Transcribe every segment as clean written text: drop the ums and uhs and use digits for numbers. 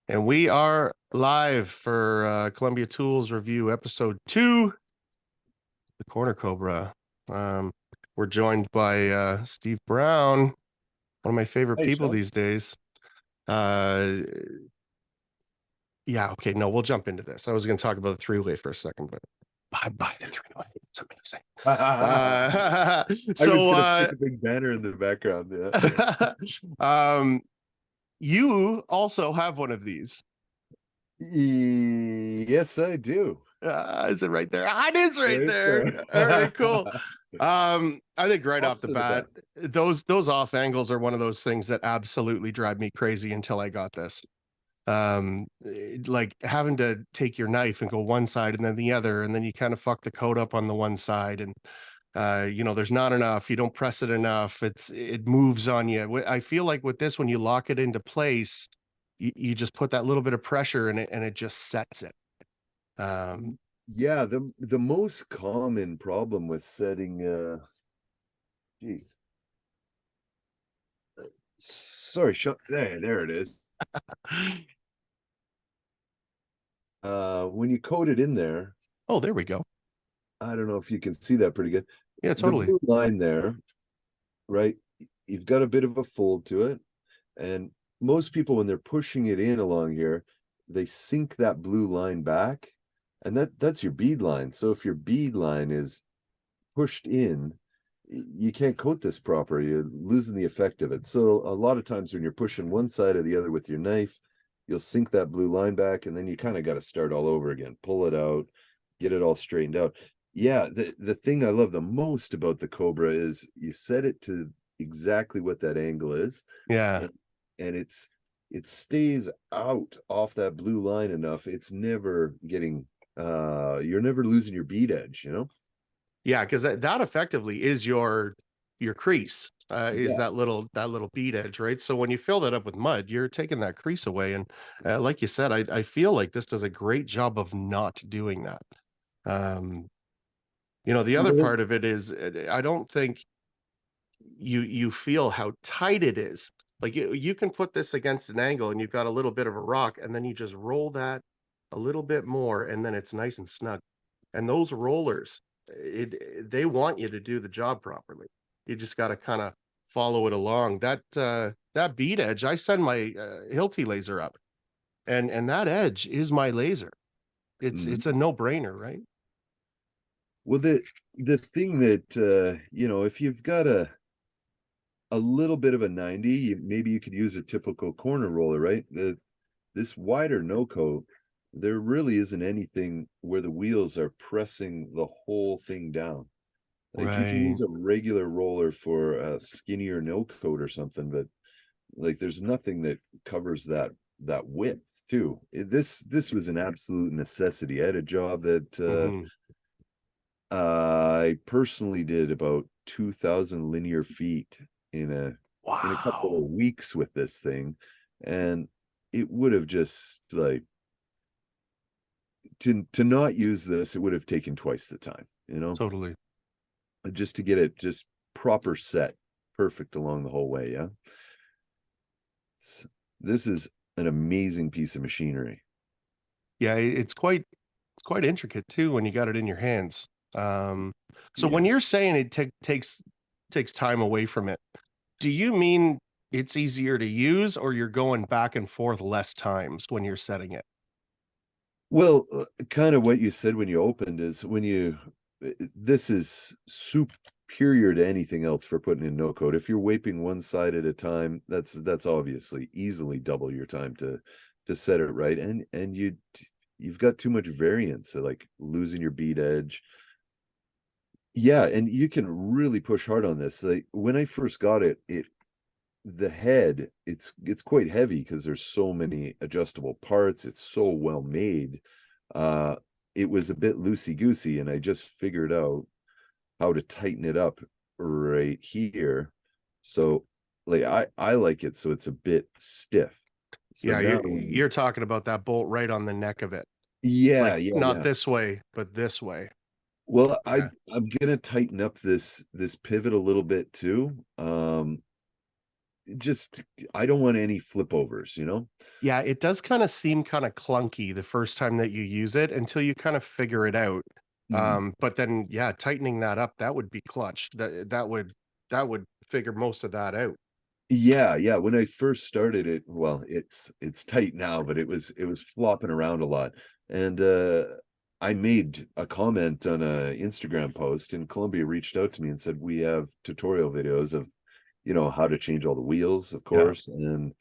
And we are live for Columbia Tools Review Episode 2, the CornerCobra. We're joined by Steve Brown, one of my favorite Hey, people Sean. these days. Uh, yeah, okay, no, we'll jump into this. I was going to talk about the three-way for a second, but bye the three-way. It's amazing. I was So, gonna put the big banner in the background. um, you also have one of these. Yes, I do. Is it right there? It is right Right there. there. All right, cool. I think right off Props the to the bat, best. those off angles are one of those things that absolutely drive me crazy until I got this. Like having to take your knife and go one side and then the other, and then you kind of fuck the coat up on the one side, and there's not enough. You don't press it enough. It moves on you. I feel like with this, when you lock it into place, you just put that little bit of pressure in it, and it just sets it. Yeah, the most common problem with setting geez. Sorry, Sean. There it is. When you coat it in there, Oh, there we go. I don't know if you can see that pretty good. Yeah, The totally. blue line there, right? You've got a bit of a fold to it. And most people, when they're pushing it in along here, they sink that blue line back, and that's your bead line. So if your bead line is pushed in, you can't coat this proper. You're losing the effect of it. So a lot of times when you're pushing one side or the other with your knife, you'll sink that blue line back, and then you kind of got to start all over again. Pull it out, get it all straightened out. Yeah, the thing I love the most about the Cobra is you set it to exactly what that angle is, Yeah. and, and it stays out off that blue line enough. It's never getting you're never losing your bead edge, you know? Yeah, because that effectively is your crease. Is Yeah. that little bead edge, right? So when you fill that up with mud, you're taking that crease away. And like you said, I feel like this does a great job of not doing that. Um, the other Well, part of it is I don't think you feel how tight it is. Like you can put this against an angle and you've got a little bit of a rock, and then you just roll that a little bit more, and then it's nice and snug. And those rollers, they want you to do the job properly. You just got to kind of follow it along. That bead edge, I send my Hilti laser up, and that edge is my laser. mhm. It's a no-brainer, right? Well, the thing that if you've got a little bit of a 90, maybe you could use a typical corner roller, right? This wider no coat, there really isn't anything where the wheels are pressing the whole thing down. Like you can Right. use a regular roller for a skinnier no coat or something, but like there's nothing that covers that width too. This was an absolute necessity. I had a job that Hmm. I personally did about 2,000 linear feet in a couple Wow. of weeks with this thing, and it would have just like to not use this, it would have taken twice the time, Totally. just to get it just proper set, perfect along the whole way. Yeah, it's, this is an amazing piece of machinery. Yeah, it's quite intricate too when you got it in your hands. Um, so when Yeah. you're saying it takes time away from it, do you mean it's easier to use, or you're going back and forth less times when you're setting it? Well, kind of what you said when you opened is this is superior to anything else for putting in no code. If you're waping one side at a time, that's obviously easily double your time to set it right. And you've got too much variance, so like losing your bead edge. Yeah, and you can really push hard on this. Like when I first got it, the head, it's quite heavy because there's so many adjustable parts. It's so well made. Uh, it was a bit loosey goosey, and I just figured out how to tighten it up right here. So, like I like it so it's a bit stiff. So Yeah, now, you're talking about that bolt right on the neck of it. yeah, Like yeah, not yeah. this way, but this way. Well, Yeah. I'm gonna tighten up this pivot a little bit too. just, I don't want any flip overs, Yeah, it does kind of seem kind of clunky the first time that you use it until you kind of figure it out. Mhm. But then yeah, tightening that up, that would be clutch. That would figure most of that out. Yeah. When I first started it, well, it's tight now, but it was flopping around a lot. And I made a comment on a Instagram post, and Columbia reached out to me and said, we have tutorial videos of, how to change all the wheels, of Yeah. course. And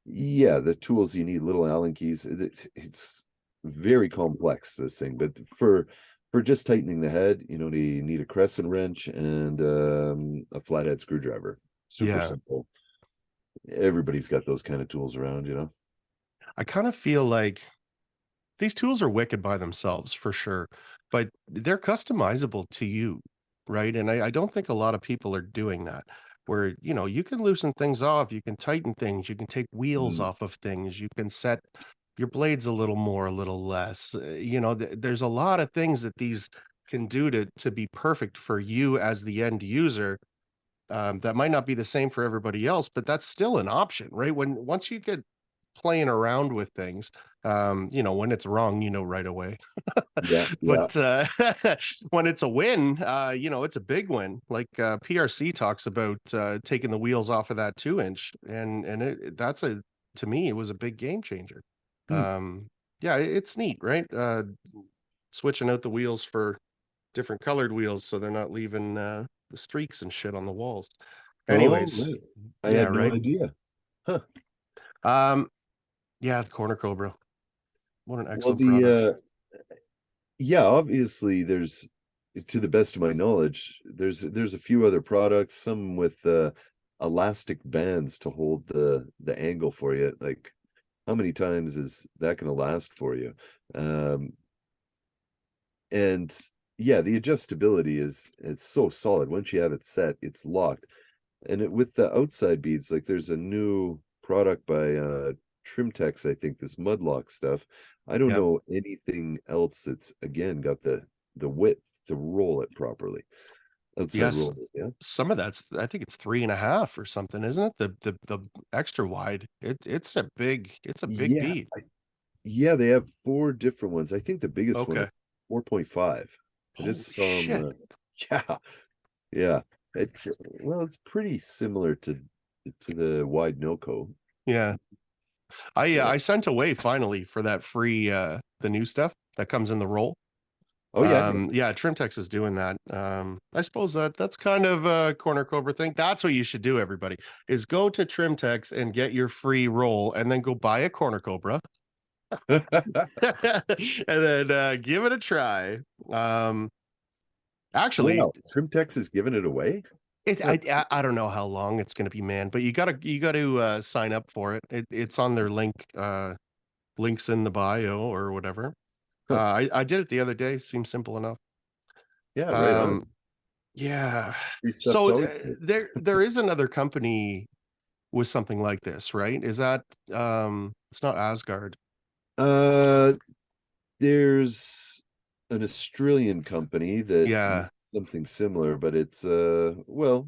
yeah, the tools you need, little Allen keys. It's very complex, this thing, but for just tightening the head, you need a crescent wrench and a flathead screwdriver. Super Yeah. simple. Everybody's got those kind of tools around. I kind of feel like these tools are wicked by themselves for sure, but they're customizable to you, right? And I don't think a lot of people are doing that. Where you can loosen things off, you can tighten things, you can take wheels Mm, off of things, you can set your blades a little more, a little less. There's a lot of things that these can do to be perfect for you as the end user. That might not be the same for everybody else, but that's still an option, right? Once you get playing around with things, when it's wrong, right away. yeah, yeah. But when it's a win, it's a big win. Like PRC talks about taking the wheels off of that 2 inch, and that's to me, it was a big game changer. Hmm. Yeah, it's neat, right? Switching out the wheels for different colored wheels so they're not leaving the streaks and shit on the walls. Oh, Anyways, right. I yeah, had no right. idea. Huh. Um, yeah, the Corner Cobra. What an Well, excellent product. yeah, obviously to the best of my knowledge, there's a few other products, some with elastic bands to hold the angle for you. Like, how many times is that going to last for you? Um, and yeah, the adjustability is it's so solid. Once you have it set, it's locked. And with the outside beads, like there's a new product by Trimtex, I think, this mudlock stuff. I don't Yep. know anything else that's again got the width to roll it properly. Outside Yes. roll, yeah. Some of that's, I think it's 3.5 or something, isn't it? The extra wide. It's a big Yeah, bead. yeah, they have four different ones. I think the biggest one is Okay. 4.5. I just Holy saw them. shit. Yeah, yeah. It's well, it's pretty similar to the wide NOCO. Yeah. I Yeah. I sent away finally for that free the new stuff that comes in the roll. Oh yeah, yeah. Yeah, Trimtex is doing that. I suppose that's kind of a Corner Cobra thing. That's what you should do, everybody, is go to Trimtex and get your free roll and then go buy a Corner Cobra and then give it a try. Um, actually, Wow, Trimtex is giving it away? it Huh. I don't know how long it's going to be, man, but you gotta sign up for it. It's on their links in the bio or whatever. Huh. I did it the other day. Seems simple enough. Yeah, right on. Um, yeah. Free stuff's So always good. there is another company with something like this, right? Is that it's not Asgard. Uh, there's an Australian company that Yeah. makes something similar, but well,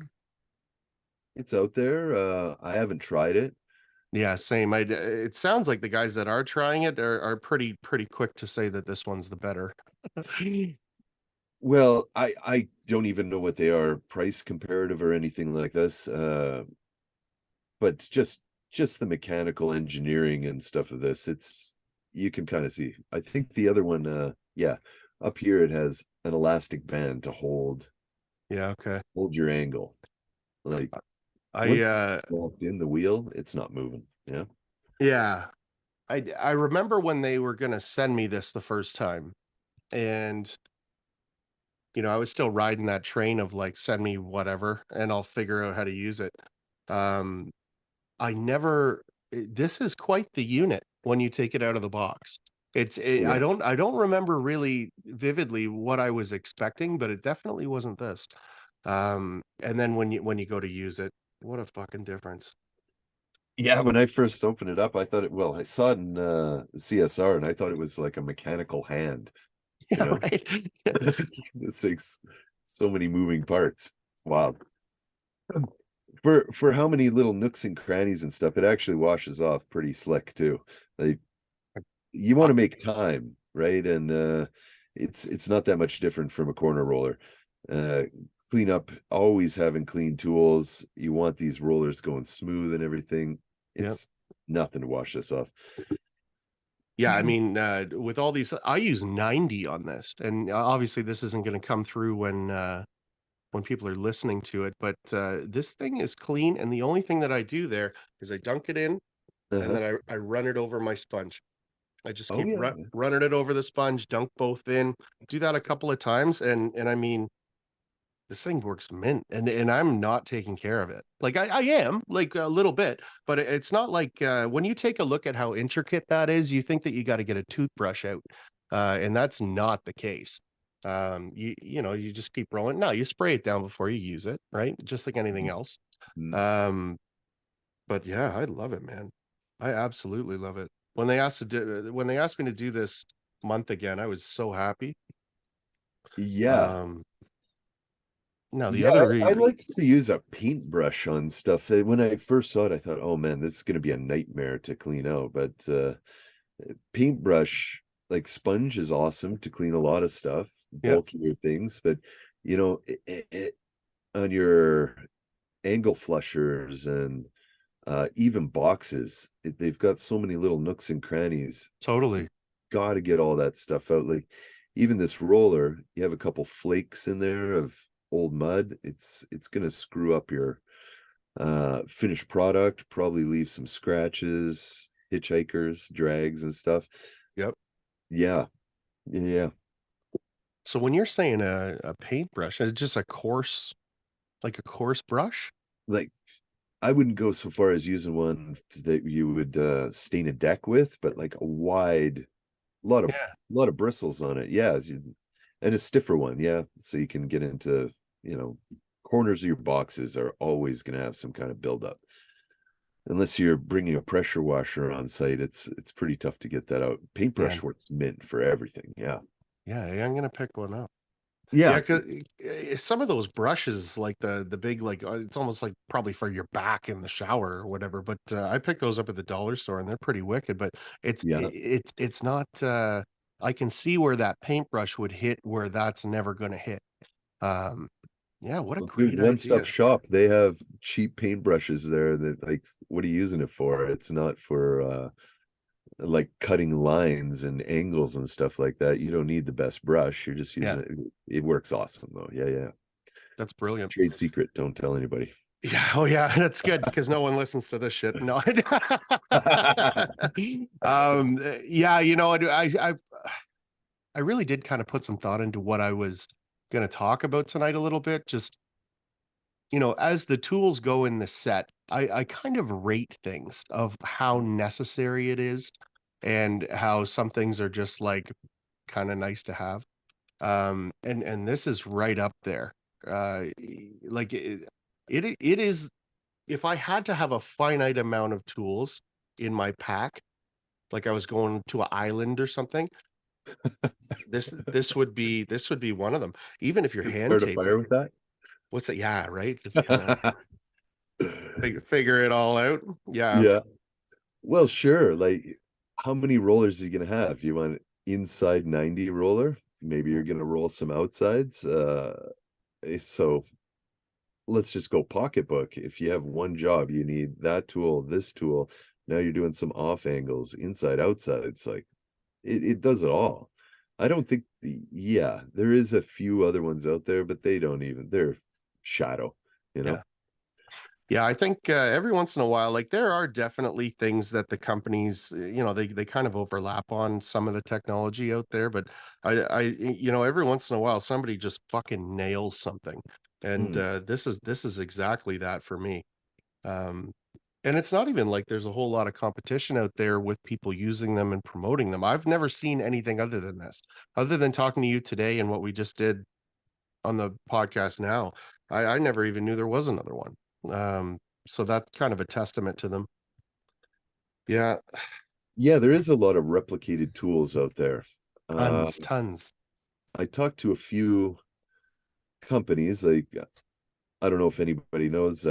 it's out there. I haven't tried it. Yeah, same. It sounds like the guys that are trying it are pretty quick to say that this one's the better. Well, I don't even know what they are price comparative or anything like this. But just the mechanical engineering and stuff of this, it's you can kind of see. I think the other one, yeah, up here it has an elastic band to Yeah, okay. hold your angle. Like I once it's locked in the wheel, it's not moving. Yeah. yeah. I remember when they were gonna send me this the first time, and I was still riding that train of like send me whatever and I'll figure out how to use it. Um, I never this is quite the unit when you take it out of the box. Oh I yeah. don't remember really vividly what I was expecting, but it definitely wasn't this. And then when you go to use it, what a fucking difference. Yeah, when I first opened it up, I thought well, I saw it in CSR and I thought it was like a mechanical hand, you Yeah, know. right. This thing's so many moving parts. It's wild. For how many little nooks and crannies and stuff, it actually washes off pretty slick too. Like you want Uh, to make time, right? And it's not that much different from a corner roller. Uh Clean up, always having clean tools. You want these rollers going smooth and everything. yeah. It's nothing to wash this off. Yeah, I mean, with all these, I use 90 on this, and obviously this isn't going to come through when people are listening to it, but this thing is clean, and the only thing that I do there is I dunk it in, and Uh-huh. then I run it over my sponge. I just Oh keep yeah. running it over the sponge, dunk both in, do that a couple of times, and I mean, this thing works mint, and I'm not taking care of it. Like I am like a little bit, but it's not like when you take a look at how intricate that is, you think that you got to get a toothbrush out, and that's not the case. You know, you just keep rolling. No, you spray it down before you use it, right? Just like anything else. Mhm. Um, but yeah, I love it, man. I absolutely love it. When they asked me to do this month again, I was so happy. Yeah. Um, Now the Yeah, other I re like to use a paintbrush on stuff. When I first saw it, I thought, "Oh man, this is going to be a nightmare to clean out." But paintbrush, like sponge, is awesome to clean a lot of stuff, yeah, bulkier things. But you know, on your angle flushers and even boxes, they've got so many little nooks and crannies. totally. Got to get all that stuff out. Like even this roller, you have a couple flakes in there of old mud. It's gonna screw up your finished product, probably leave some scratches, hitchhikers, drags and stuff. Yep. Yeah, yeah. So when you're saying a paintbrush, is it just a coarse, like a coarse brush? Like I wouldn't go so far as using one that you would stain a deck with, but like a wide, lot of Yeah, lot of bristles on it. Yeah, and a stiffer one. Yeah, so you can get into, you know, corners of your boxes are always going to have some kind of buildup. Unless you're bringing a pressure washer on site, it's pretty tough to get that out. man. Paintbrush works mint for everything. Yeah, Yeah, I'm gonna pick one up. Yeah, yeah, because some of those brushes, like the big, like it's almost like probably for your back in the shower or whatever. But I picked those up at the dollar store, and they're pretty wicked. But yeah. it's not. I can see where that paintbrush would hit, where that's never gonna hit. Um, yeah, what a Well, dude, great One Stop idea. Shop, they have cheap paintbrushes there that like, what are you using it for? It's not for like cutting lines and angles and stuff like that. You don't need the best brush. You're just Yeah, using it. It works awesome though. Yeah, yeah. that's brilliant. Trade secret. Don't tell anybody. Yeah, oh yeah, that's good because no one listens to this shit. No. Yeah, you know, I really did kind of put some thought into what I was going to talk about tonight a little bit. Just, you know, as the tools go in the set, I kind of rate things of how necessary it is and how some things are just like kind of nice to have. And this is right up there. Like it is, if I had to have a finite amount of tools in my pack, like I was going to an island or something, this would be one of them. Even if you're Could hand start a taping. fire with that. What's it? Yeah, right. Just kind of figure it all out. Yeah, Yeah. Well, sure. Like, how many rollers are you gonna have? You want inside 90 roller? Maybe you're gonna roll some outsides. So let's just go pocketbook. If you have one job, you need that tool, this tool. Now you're doing some off angles, inside, outside. It's like it does it all. I don't think yeah, there is a few other ones out there, but they're shadow, you know? yeah. Yeah, I think every once in a while, like there are definitely things that the companies, you know, they kind of overlap on some of the technology out there. But you know, every once in a while, somebody just fucking nails something, and Hmm. this is exactly that for me. Um, and it's not even like there's a whole lot of competition out there with people using them and promoting them. I've never seen anything other than this, other than talking to you today and what we just did on the podcast now. I never even knew there was another one. So that's kind of a testament to them. Yeah, Yeah, there is a lot of replicated tools out there. Uh, tons, tons. I talked to a few companies, like I don't know if anybody knows,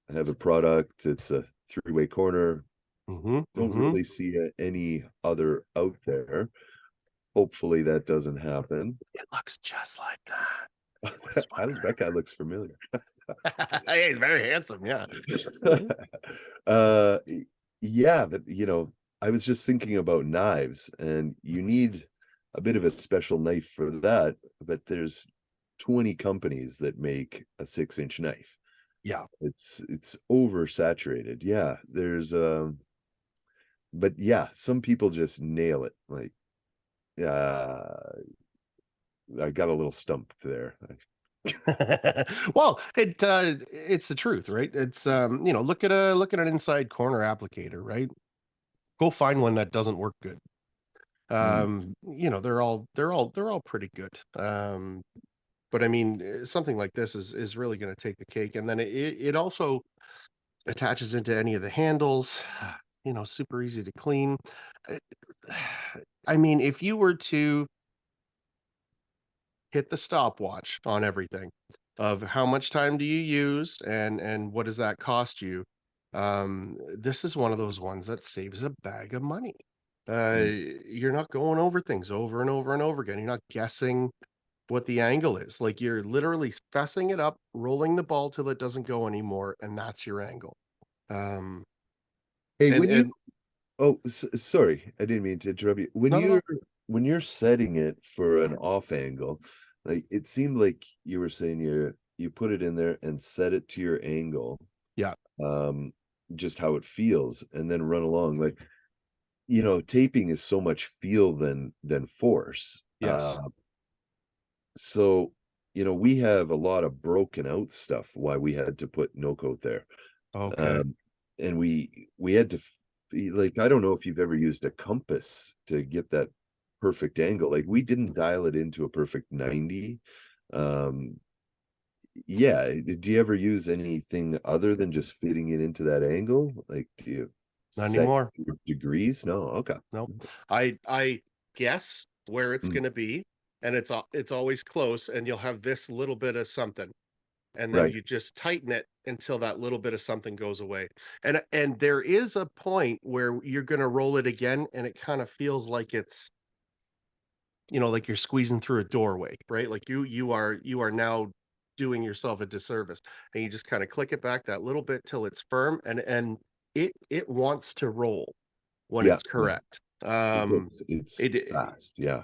have a product. It's a three-way corner. Mm-hmm. Don't Mm-hmm. really see any other out there. Hopefully that doesn't happen. It looks just like that. What's That guy looks familiar. Hey, he's very handsome, yeah. uh yeah, but I was just thinking about knives, and you need a bit of a special knife for that, but there's 20 companies that make a 6-inch knife. Yeah. It's oversaturated. Yeah, there's but yeah, some people just nail it. Like, uh I got a little stumped there. Well, it's the truth, right? It's look at an inside corner applicator, right? Go find one that doesn't work good. Mm. They're all pretty good. But I mean, something like this is really going to take the cake, and then it also attaches into any of the handles. Super easy to clean. Uh, I mean, if you were to hit the stopwatch on everything of how much time do you use and what does that cost you, this is one of those ones that saves a bag of money. Mm. You're not going over things over and over and over again. You're not guessing what the angle is. Like, you're literally fessing it up, rolling the ball till it doesn't go anymore, and that's your angle. Um, Hey, and when you and oh, sorry, I didn't mean to interrupt you. not at all. When you're setting it for an off angle, like it seemed like you were saying you put it in there and set it to your angle, Yeah. um, just how it feels, and then run along. Like, taping is so much feel than force. Yes. So we have a lot of broken out stuff why we had to put no coat there. Okay. Um, and we had to be like, I don't know if you've ever used a compass to get that perfect angle. Like, we didn't dial it into a perfect 90. Um, yeah, do you ever use anything other than just fitting it into that angle? Like, do you Not set anymore. your degrees? No, okay. Nope. I guess where it's Mm, gonna be, and it's always close, and you'll have this little bit of something, and then right. you just tighten it until that little bit of something goes away. And there is a point where you're gonna roll it again, and it kind of feels like it's, like you're squeezing through a doorway, right? Like you are now doing yourself a disservice, and you just kind of click it back that little bit till it's firm, and it wants to roll when Yeah, it's yeah. correct. It's It fast. Yeah.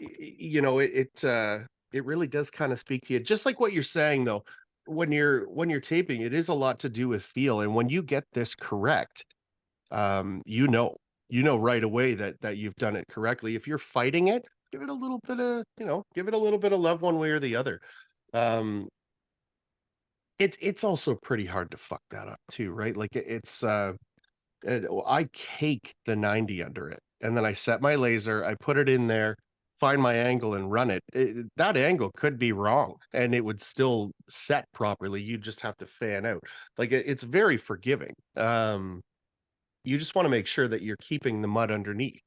it really does kind of speak to you, just like what you're saying though. When you're taping, it is a lot to do with feel, and when you get this correct, you know right away that you've done it correctly. If you're fighting it, give it a little bit of love one way or the other. Um, it's also pretty hard to fuck that up too, right? Like, I cake the 90 under it, and then I set my laser, I put it in there, find my angle and run it. That angle could be wrong, and it would still set properly. You just have to fan out. Like, it's very forgiving. You just want to make sure that you're keeping the mud underneath.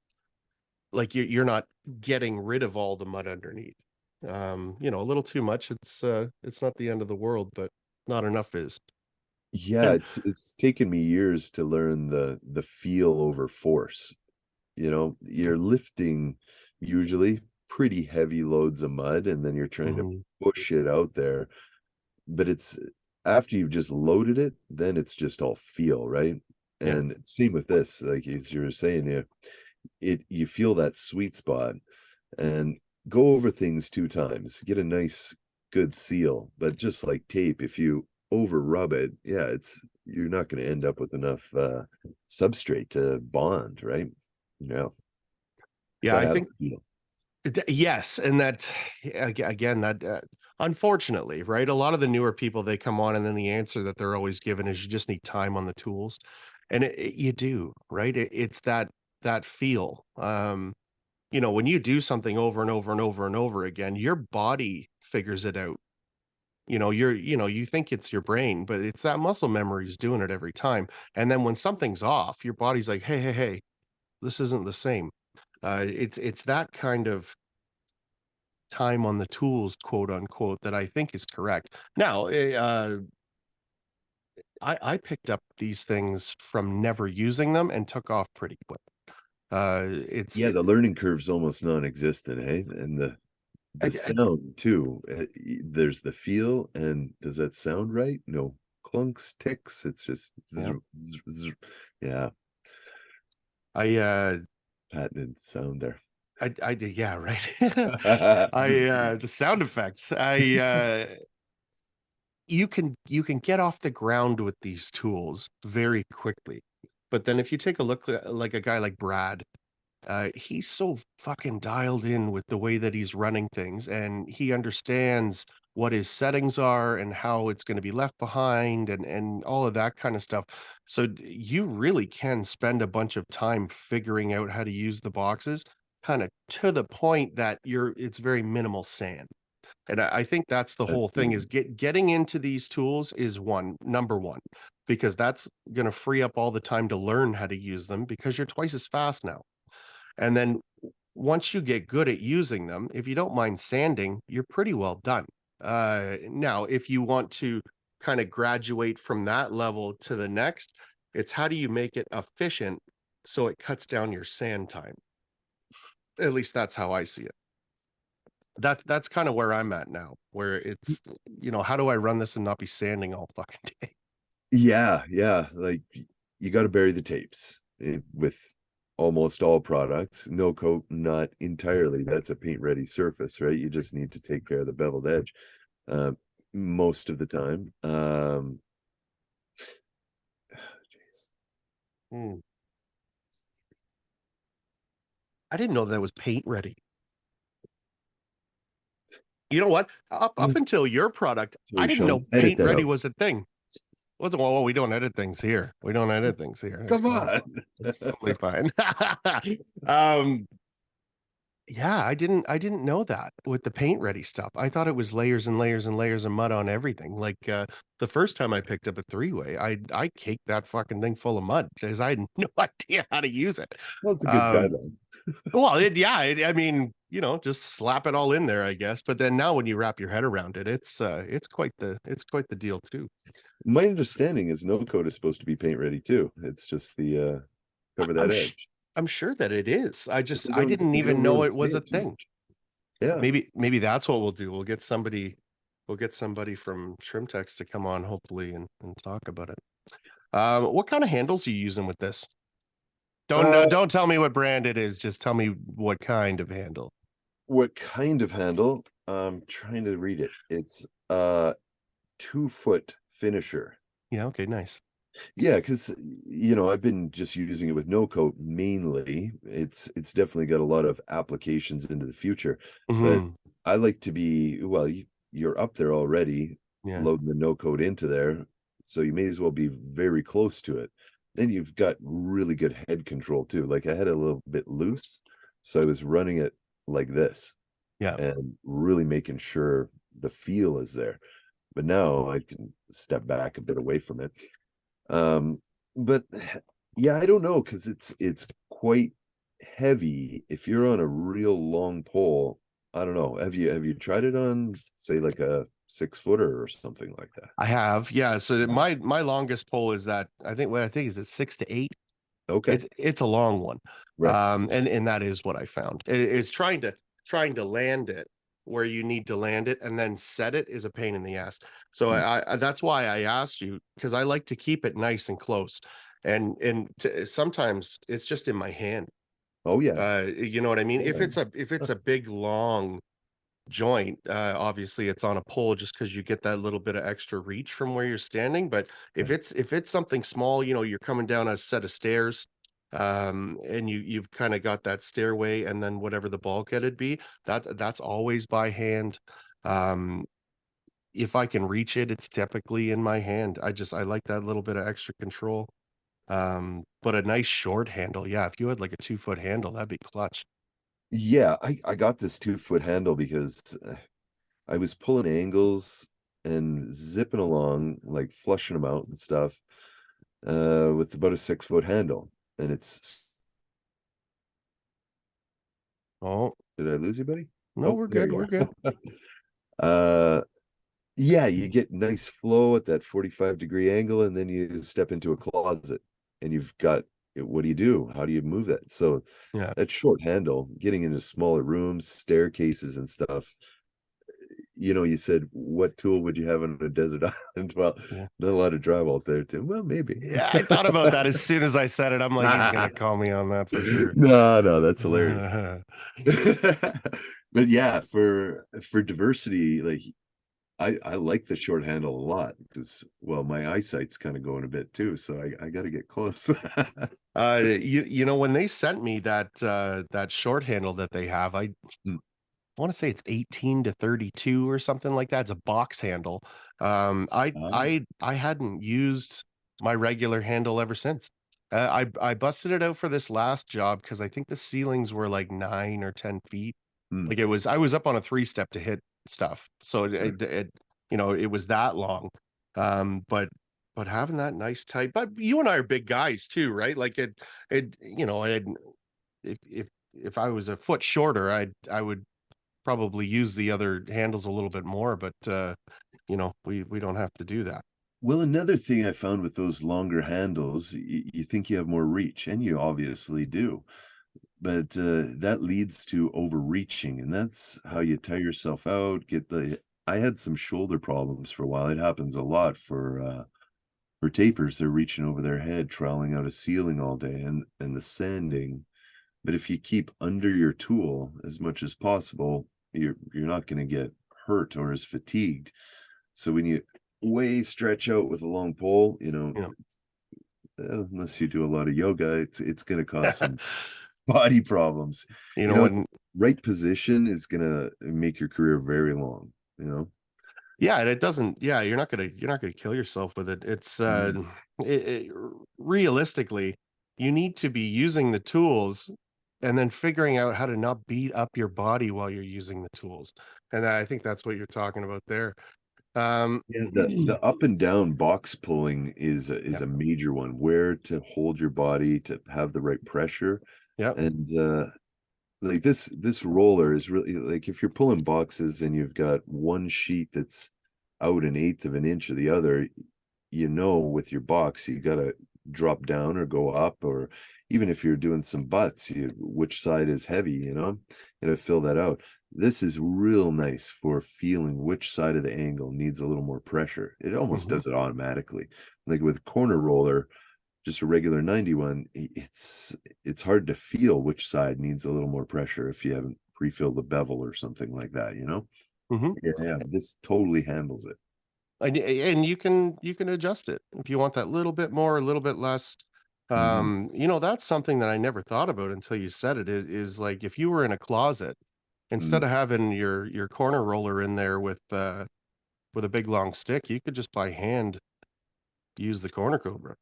Like, you're not getting rid of all the mud underneath. A little too much, it's not the end of the world, but not enough is. Yeah, And it's taken me years to learn the feel over force. You're lifting usually pretty heavy loads of mud, and then you're trying to mhm, push it out there. But it's after you've just loaded it, then it's just all feel, right? yeah, And same with this, like as you were saying, you feel that sweet spot, and go over things 2 times, get a nice good seal. But just like tape, if you over rub it, yeah, you're not going to end up with enough substrate to bond, right? Yeah, yeah. got to I have think a feel. Yes, and that again, that unfortunately, right? A lot of the newer people, they come on, and then the answer that they're always given is you just need time on the tools, and you do, right? It's that feel. When you do something over and over and over and over again, your body figures it out. You think it's your brain, but it's that muscle memory is doing it every time. And then when something's off, your body's like, hey, hey, hey, this isn't the same. It's that kind of time on the tools, quote unquote, that I think is correct. Now, I picked up these things from never using them and took off pretty quick. It's Yeah, the learning curve's almost non-existent, eh? And the sound too. There's the feel, and does that sound right? No clunks, ticks. It's just yeah. yeah, I patented sound there. I did, yeah, right. The sound effects. You can get off the ground with these tools very quickly. But then if you take a look at like a guy like Brad, he's so fucking dialed in with the way that he's running things, and he understands what his settings are and how it's going to be left behind and all of that kind of stuff. So you really can spend a bunch of time figuring out how to use the boxes, kind of to the point that it's very minimal sand. And I think that's the whole That's thing is getting into these tools is number one, because that's going to free up all the time to learn how to use them because you're twice as fast now. And then once you get good at using them, if you don't mind sanding, you're pretty well done. Now, if you want to kind of graduate from that level to the next, it's how do you make it efficient so it cuts down your sand time? At least that's how I see it. That's kind of where I'm at now, where it's, how do I run this and not be sanding all fucking day? yeah, yeah. Like you got to bury the tapes with almost all products. No coat, not entirely. That's a paint ready surface, right? You just need to take care of the beveled edge uh, most of the time. Jeez. Hmm. I didn't know that was paint ready. You know what? Up until your product, I Sorry, didn't know Sean. Edit paint that ready out. was a thing. Wasn't well, we don't edit things here. We don't edit things here. It's Come fine. on. It's totally fine. um, yeah, I didn't know that with the paint ready stuff. I thought it was layers and layers and layers of mud on everything. Like the first time I picked up a three-way, I caked that fucking thing full of mud because I had no idea how to use it. That's a good Um, guideline. well, I mean, just slap it all in there, I guess. But then now when you wrap your head around it, it's quite the deal too. My understanding is no coat is supposed to be paint ready too. It's just the I, cover that I'm sh- edge. I'm sure that it is. I But just I didn't they even don't go know to it was a sand too thing. much. Yeah. Maybe that's what we'll do. We'll get somebody from Trimtex to come on hopefully and talk about it. What kind of handles are you using with this? Don't Uh, don't tell me what brand it is. Just tell me what kind of handle. what kind of handle? I'm trying to read it. It's 2-foot finisher. Yeah. Okay. Nice. Yeah, because I've been just using it with no coat mainly. It's definitely got a lot of applications into the future, but Hmm. I like to be well, you're up there already, Yeah. loading the no coat into there, so you may as well be very close to it. Then you've got really good head control too. Like I had a little bit loose, so I was running it like this Yeah. and really making sure the feel is there. But now I can step back a bit away from it. But yeah, I don't know because it's quite heavy. If you're on a real long pole, I don't know. Have you tried it on, say, like a 6-footer or something like that? I have. Yeah. So Yeah. my longest pole is that I think is it 6 to 8. Okay. It's a long one. Right. And that is what I found. Is trying to land it where you need to land it and then set it is a pain in the ass. So Mm. that's why I asked you, because I like to keep it nice and close. And sometimes it's just in my hand. Oh yeah. You know what I mean? If Yeah. it's a big long joint, obviously it's on a pole just because you get that little bit of extra reach from where you're standing. But if Right. it's something small, you're coming down a set of stairs, and you've kind of got that stairway and then whatever the bulkhead'd be, that's always by hand. um if I can reach it, it's typically in my hand. I like that little bit of extra control. But a nice short handle, yeah, if you had like a 2-foot handle, that'd be clutch. Yeah, I got this 2-foot handle because I was pulling angles and zipping along, like flushing them out and stuff, with about a 6-foot handle. And it's Oh, did I lose you, buddy? no, Oh, we're there good, you we're good. are. Yeah, you get nice flow at that 45-degree angle, and then you step into a closet, and you've got what do you do? How do you move that? So, Yeah. that short handle, getting into smaller rooms, staircases and stuff, you said, "What tool would you have on a desert island?" Well, Yeah. not a lot of drywall there too. Well, maybe. Yeah, I thought about that as soon as I said it. I'm like, he's gonna call me on that for sure. No, no, that's hilarious. But yeah, for diversity, like I like the short handle a lot because, well, my eyesight's kind of going a bit too, so I got to get close. You know, when they sent me that short handle that they have, I Mm, want to say it's 18 to 32 or something like that. It's a box handle. ah, I hadn't used my regular handle ever since. I busted it out for this last job because I think the ceilings were like 9 or 10 feet. mm, Like I was up on a 3 step to hit stuff, so sure. you know, it was that long. But having that nice tight, but you and I are big guys too, right? Like you know, if I was a foot shorter, I would probably use the other handles a little bit more, but you know, we don't have to do that. Well, another thing I found with those longer handles, you think you have more reach, and you obviously do, but that leads to overreaching, and that's how you tire yourself out. I had some shoulder problems for a while. It happens a lot for tapers. They're reaching over their head, troweling out a ceiling all day, and the sanding. But if you keep under your tool as much as possible, you're not going to get hurt or as fatigued. So when you way stretch out with a long pole, You unless you do a lot of yoga, it's going to cause know, some body problems. you You know, know, when right position is going to make your career very long, you know? yeah, and it doesn't. Yeah, you're not gonna kill yourself with it. It's Mhm. realistically, you need to be using the tools and then figuring out how to not beat up your body while you're using the tools. And I think that's what you're talking about there. Um, Yeah, the up and down box pulling is yeah, a major one. Where to hold your body to have the right pressure, yeah, and like this roller is really like if you're pulling boxes and you've got one sheet that's out an eighth of an inch of the other, with your box you got to drop down or go up, or even if you're doing some butts, which side is heavy, and to fill that out. This is real nice for feeling which side of the angle needs a little more pressure. It almost hmm does it automatically. Like with corner roller, just a regular 91, it's hard to feel which side needs a little more pressure if you haven't pre-filled the bevel or something like that, you know? hmm Yeah, this totally handles it. and you can adjust it if you want that little bit more, a little bit less. Mhm, You know, that's something that I never thought about until you said it. Is like if you were in a closet, instead mhm. of having your corner roller in there with a big long stick, you could just by hand use the corner cobra.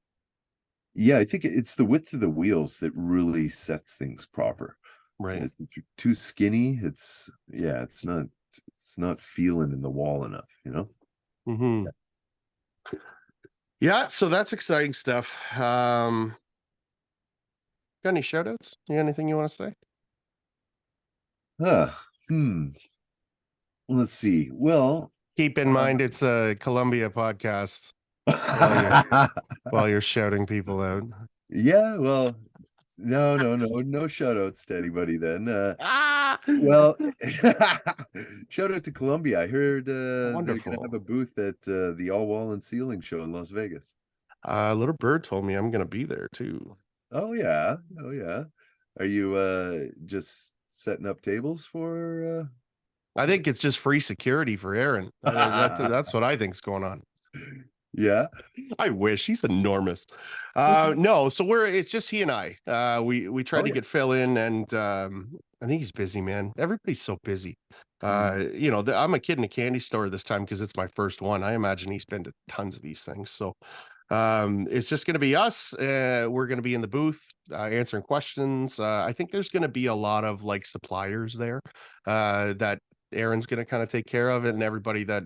Yeah, I think it's the width of the wheels that really sets things proper. Right. If you're too skinny, it's not feeling in the wall enough, you know? hmm Yeah, so that's exciting stuff. Got any shout outs? You got anything you want to say? Huh, hmm, let's see. Well, Keep in uh mind it's a Columbia podcast while while you're shouting people out. yeah, well, no, no, no, no shout outs to anybody then. Ah, Well, shout out to Columbia. I heard they're gonna have wonderful. a booth at the All Wall and Ceiling show in Las Vegas. Little bird told me I'm gonna be there too. Oh yeah, oh yeah. Are you just setting up tables for I think it's just free security for Aaron. That's what I think's going on. Yeah. I wish he's enormous. No, so it's just he and I. We tried Oh to yeah. get Phil in, and I think he's busy, man. Everybody's so busy. Mhm, You know, I'm a kid in a candy store this time because it's my first one. I imagine he's been to tons of these things. So it's just going to be us. We're going to be in the booth answering questions. I think there's going to be a lot of like suppliers there that Aaron's going to kind of take care of it, and everybody that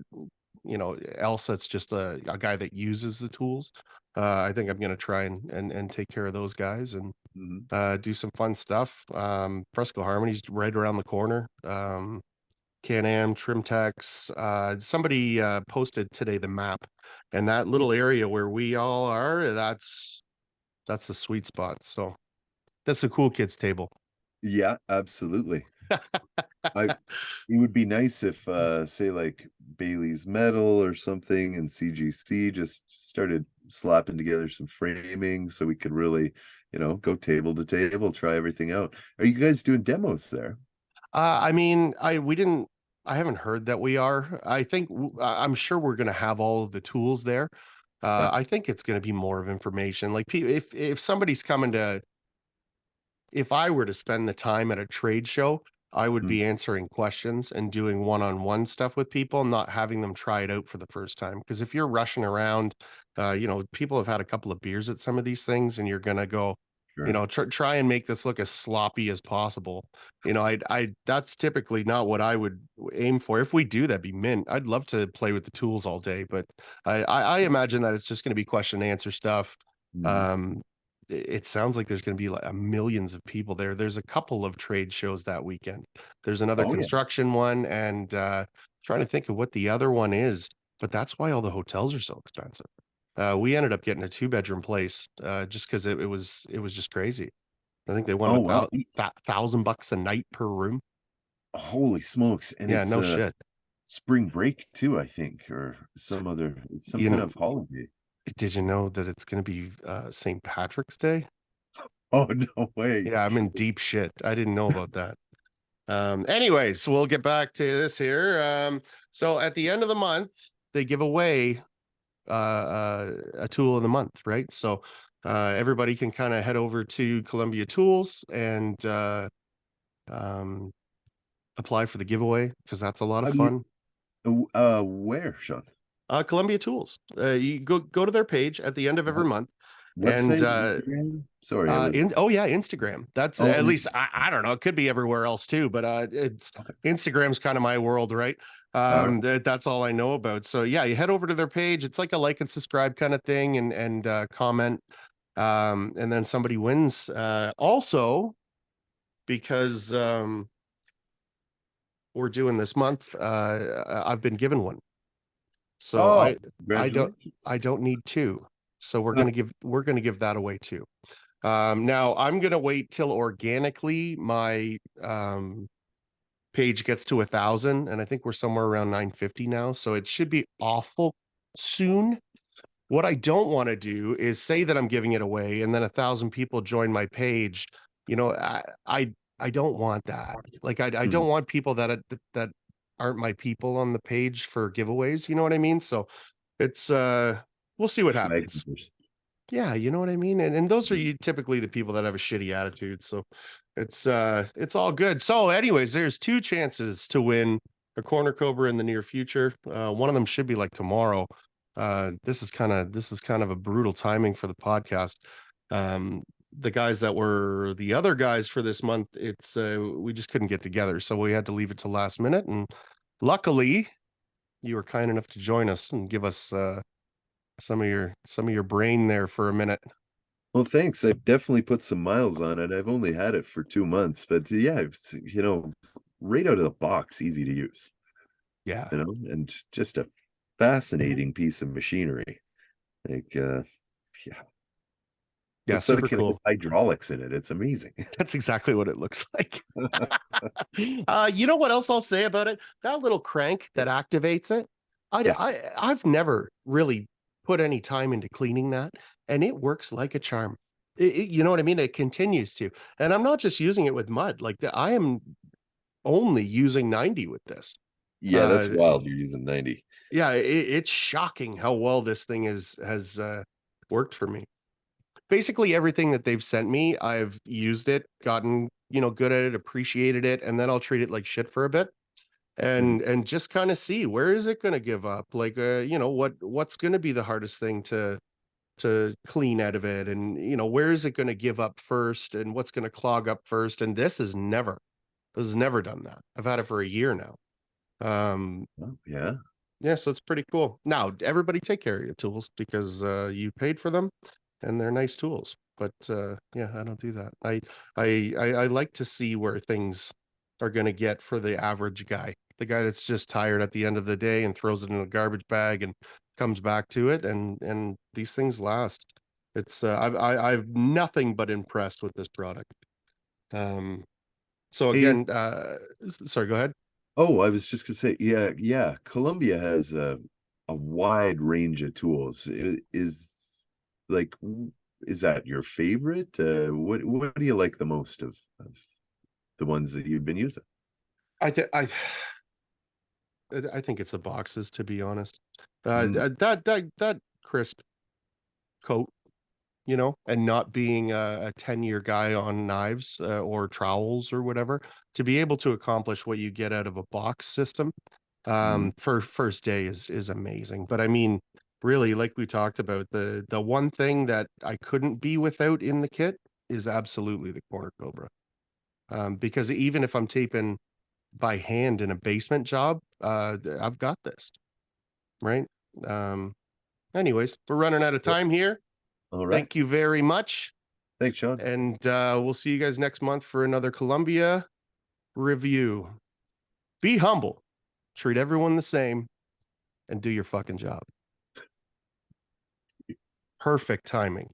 you know else that's just a guy that uses the tools. I think I'm going to try and take care of those guys and mhm. do some fun stuff. Fresco Harmony's right around the corner. Can-Am, Trimtex. Somebody posted today the map, and that little area where we all are, that's the sweet spot. So that's the cool kids table. Yeah, absolutely. I It would be nice if say like Bailey's Metal or something and CGC just started slapping together some framing so we could really, go table to table, try everything out. Are you guys doing demos there? I mean, I haven't heard that we are. I think I'm sure we're going to have all of the tools there. Yeah. I think it's going to be more of information. Like if somebody's coming to, if I were to spend the time at a trade show, I would Mm, be answering questions and doing one-on-one stuff with people, not having them try it out for the first time. Because if you're rushing around, people have had a couple of beers at some of these things, and you're gonna go, sure. try and make this look as sloppy as possible. That's typically not what I would aim for. If we do, that'd be mint. I'd love to play with the tools all day, but I imagine that it's just going to be question and answer stuff. Mm. Um, it sounds like there's going to be like millions of people there. There's a couple of trade shows that weekend. There's another Oh yeah. construction one, and trying to think of what the other one is, but that's why all the hotels are so expensive. We ended up getting a 2-bedroom place just because it was just crazy. I think they went Oh with wow. $1,000 a night per room. Holy smokes. And Yeah, it's no shit. spring break too, I think, or it's some You kind know, of holiday. did you know that it's going to be St. Patrick's Day? Oh no way. Yeah, I'm in deep shit. I didn't know about that. Anyways, we'll get back to this here. So at the end of the month, they give away a tool of the month, right? So everybody can kind of head over to Columbia Tools and um, apply for the giveaway because that's a lot of How do you fun. where, Sean? Columbia Tools. You go to their page at the end of every What month, and website? Instagram? Sorry, I was oh yeah, Instagram. That's oh at least Insta. I don't know. It could be everywhere else too, but it's Okay. Instagram's kind of my world, right? All right. That's all I know about. So yeah, you head over to their page. It's like a like and subscribe kind of thing, and comment, and then somebody wins. Also, because we're doing this month, I've been given one, so Oh, I don't congratulations. I don't need two. So we're gonna give that away too. Now I'm gonna wait till organically my page gets to 1,000, and I think we're somewhere around 950 now, so it should be awful soon. What I don't want to do is say that I'm giving it away, and then 1,000 people join my page. You know, I don't want that. Like I Hmm. don't want people that aren't my people on the page for giveaways. You know what I mean? So it's we'll see what happens. Schmagness. Yeah, you know what I mean? And those are Hmm. you typically the people that have a shitty attitude. So it's all good. So anyways, there's two chances to win a corner cobra in the near future. One of them should be like tomorrow. This is kind of a brutal timing for the podcast. The guys that were the other guys for this month, it's we just couldn't get together. So we had to leave it to last minute. And luckily you were kind enough to join us and give us some of your brain there for a minute. Well, thanks. I've definitely put some miles on it. I've only had it for 2 months, but yeah, it's, right out of the box, easy to use, Yeah. and just a fascinating piece of machinery. Like, yeah, Yeah, looks super like it has cool. hydraulics in it. It's amazing. That's exactly what it looks like. You know what else I'll say about it? That little crank that activates it. Yes. I've never really put any time into cleaning that, and it works like a charm. You know what I mean? It continues to, and I'm not just using it with mud. I am only using 90 with this. Yeah, that's Uh, wild. You're using 90. yeah, it's shocking how well this thing has worked for me. Basically everything that they've sent me, I've used it, gotten, good at it, appreciated it, and then I'll treat it like shit for a bit Mhm. and just kind of see where is it going to give up? Like what's going to be the hardest thing to clean out of it, and where is it going to give up first, and what's going to clog up first, and this has never done that. I've had it for a year now. Um Oh, yeah. yeah, so it's pretty cool. Now, everybody take care of your tools because you paid for them and they're nice tools. But yeah, I don't do that. I like to see where things are going to get for the average guy. the guy that's just tired at the end of the day and throws it in a garbage bag and comes back to it. And these things last. It's I've nothing but impressed with this product. So again, Is sorry, go ahead. Oh, I was just gonna say, yeah. Columbia has a wide range of tools. Like, is that your favorite? What do you like the most of the ones that you've been using? I think I think it's the boxes, to be honest. Mm, That crisp coat, you know, and not being a 10-year guy on knives or trowels or whatever, to be able to accomplish what you get out of a box system mm, for first day is amazing. But I mean, really, like we talked about, the one thing that I couldn't be without in the kit is absolutely the corner cobra. Because even if I'm taping by hand in a basement job, I've got this, right? Um, anyways, we're running out of well, time here. all right. Thank you very much. Thanks, Sean. And we'll see you guys next month for another Columbia review. Be humble, treat everyone the same, and do your fucking job. Perfect timing.